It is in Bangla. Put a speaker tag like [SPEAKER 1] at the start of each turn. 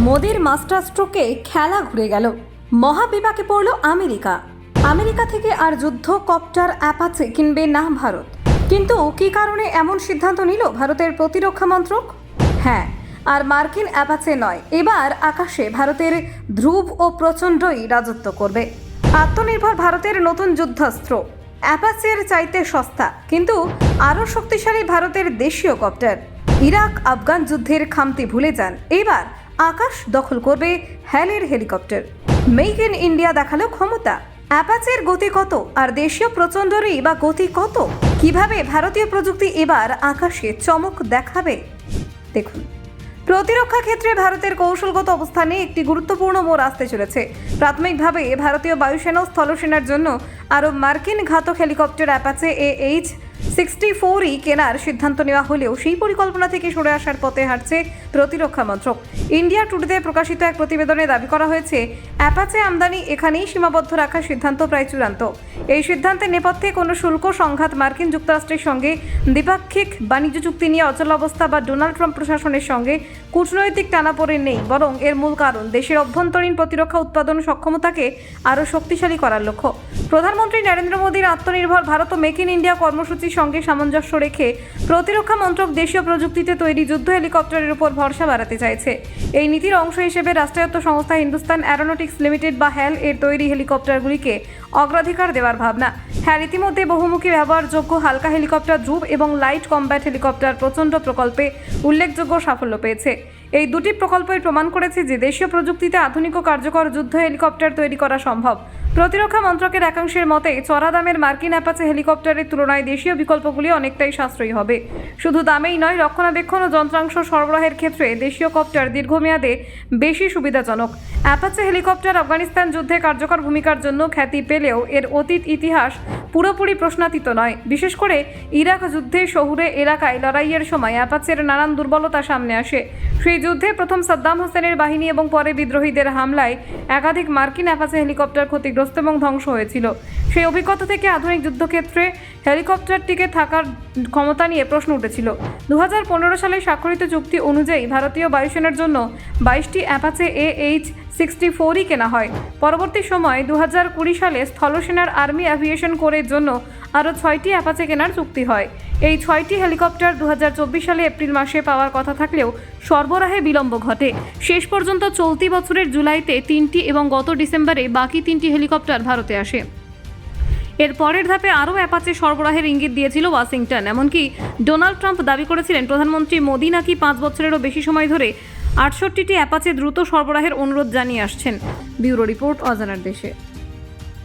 [SPEAKER 1] মোদির মাস্টার স্ট্রোকে খেলা ঘুরে গেল। মহাবিপাকে পড়ল আমেরিকা থেকে আর যুদ্ধ কপ্টার অ্যাপাচে কিনবে না ভারত। কিন্তু কী কারণে এমন সিদ্ধান্ত নিল ভারতের প্রতিরক্ষা মন্ত্রক? হ্যাঁ, আর মার্কিন অ্যাপাচে নয়, এবার আকাশে ভারতের ধ্রুব ও প্রচণ্ডই রাজত্ব করবে। আত্মনির্ভর ভারতের নতুন যুদ্ধাস্ত্র অ্যাপাচের চাইতে সস্তা, কিন্তু আরও শক্তিশালী ভারতের দেশীয় কপ্টার। ইরাক আফগান যুদ্ধের খামতি ভুলে যান, এবার আকাশ দখল করবে হ্যালের হেলিকপ্টার। মেক ইন ইন্ডিয়া দেখালো ক্ষমতা। অ্যাপাচের গতি কত আর দেশীয় প্রচণ্ডরই বা গতি কত? কিভাবে ভারতীয় প্রযুক্তি এবার আকাশে চমক দেখাবে দেখুন। প্রতিরক্ষা ক্ষেত্রে ভারতের কৌশলগত অবস্থানে একটি গুরুত্বপূর্ণ মোড় আসতে চলেছে। প্রাথমিকভাবে ভারতীয় বায়ুসেনা ও স্থলসেনার জন্য আরও মার্কিন ঘাতক হেলিকপ্টার অ্যাপাচে AH-64 কেনার সিদ্ধান্ত নেওয়া হলেও সেই পরিকল্পনা থেকে সরে আসার পথে হাঁটছে প্রতিরক্ষা মন্ত্রক। ইন্ডিয়া টুডেতে প্রকাশিত এক প্রতিবেদনে দাবি করা হয়েছে, অ্যাপাচে আমদানি এখানেই সীমাবদ্ধ রাখার সিদ্ধান্ত প্রায় চূড়ান্ত। এই সিদ্ধান্তের নেপথ্যে কোনো শুল্ক সংঘাত, মার্কিন যুক্তরাষ্ট্রের সঙ্গে দ্বিপাক্ষিক বাণিজ্য চুক্তি নিয়ে অচলাবস্থা বা ডোনাল্ড ট্রাম্প প্রশাসনের সঙ্গে কূটনৈতিক টানাপোড়েন নেই, বরং এর মূল কারণ দেশের অভ্যন্তরীণ প্রতিরক্ষা উৎপাদন সক্ষমতাকে আরও শক্তিশালী করার লক্ষ্য। প্রধানমন্ত্রী নরেন্দ্র মোদীর আত্মনির্ভর ভারত ও মেক ইন ইন্ডিয়া কর্মসূচির সঙ্গে সামঞ্জস্য রেখে প্রতিরক্ষা মন্ত্রক দেশীয় প্রযুক্তিতে তৈরি যুদ্ধ হেলিকপ্টারের উপর ভরসা বাড়াতে চাইছে। এই নীতির অংশ হিসেবে রাষ্ট্রায়ত্ত সংস্থা হিন্দুস্তান অ্যারোনটিক্স লিমিটেড বা হ্যাল এর তৈরি হেলিকপ্টারগুলিকে অগ্রাধিকার দেওয়ার ভাবনা। হ্যাল ইতিমধ্যে বহুমুখী ব্যবহারযোগ্য হালকা হেলিকপ্টার ধ্রুব এবং লাইট কম্ব্যাট হেলিকপ্টার প্রচণ্ড প্রকল্পে উল্লেখযোগ্য সাফল্য পেয়েছে। এই দুটি প্রকল্পই প্রমাণ করেছে যে দেশীয় প্রযুক্তিতে আধুনিক ও কার্যকর যুদ্ধ হেলিকপ্টার তৈরি করা সম্ভব। প্রতিরক্ষা মন্ত্রকের একাংশের মতে, চড়া দামের মার্কিন অ্যাপাচে হেলিকপ্টারের তুলনায় দেশীয় বিকল্পগুলি অনেকটাই সাশ্রয়ী হবে। শুধু দামেই নয়, রক্ষণাবেক্ষণ ও যন্ত্রাংশ সরবরাহের ক্ষেত্রে দেশীয় কপ্টার দীর্ঘমেয়াদে বেশি সুবিধাজনক। অ্যাপাচে হেলিকপ্টার আফগানিস্তান যুদ্ধে কার্যকর ভূমিকার জন্য খ্যাতি পেলেও এর অতীত ইতিহাস পুরোপুরি প্রশ্নাতীত নয়। বিশেষ করে ইরাক যুদ্ধে শহুরে এলাকায় লড়াইয়ের সময় অ্যাপাচের নানান দুর্বলতা সামনে আসে। সেই যুদ্ধে প্রথম সাদ্দাম হোসেনের বাহিনী এবং পরে বিদ্রোহীদের হামলায় একাধিক মার্কিন অ্যাপাচে হেলিকপ্টার ক্ষতিগ্রস্ত এবং ধ্বংস হয়েছিল। সেই অভিজ্ঞতা থেকে আধুনিক যুদ্ধক্ষেত্রে হেলিকপ্টারটিকে থাকার ক্ষমতা নিয়ে প্রশ্ন উঠেছিল। 2015 সালে স্বাক্ষরিত চুক্তি অনুযায়ী ভারতীয় বায়ুসেনার জন্য 22টি অ্যাপাচে AH-64 কেনা হয়। পরবর্তী সময়ে 2020 সালে স্থলসেনার আর্মি অ্যাভিয়েশন কোরের জন্য আরও 6টি অ্যাপাচে কেনার চুক্তি হয়। এই 6টি হেলিকপ্টার 2024 সালে এপ্রিল মাসে পাওয়ার কথা থাকলেও সরবরাহে বিলম্ব ঘটে। শেষ পর্যন্ত চলতি বছরের জুলাইতে 3টি এবং গত ডিসেম্বরে বাকি 3টি হেলিকপ্টার ভারতে আসে। এর পরের ধাপে আরও অ্যাপাচে সরবরাহের ইঙ্গিত দিয়েছিল ওয়াশিংটন। এমনকি ডোনাল্ড ট্রাম্প দাবি করেছিলেন প্রধানমন্ত্রী মোদি নাকি 5 বছরেরও বেশি সময় ধরে 68টি অ্যাপাচে দ্রুত সরবরাহের অনুরোধ জানিয়ে আসছেন। ব্যুরো রিপোর্ট, অজানার দেশে।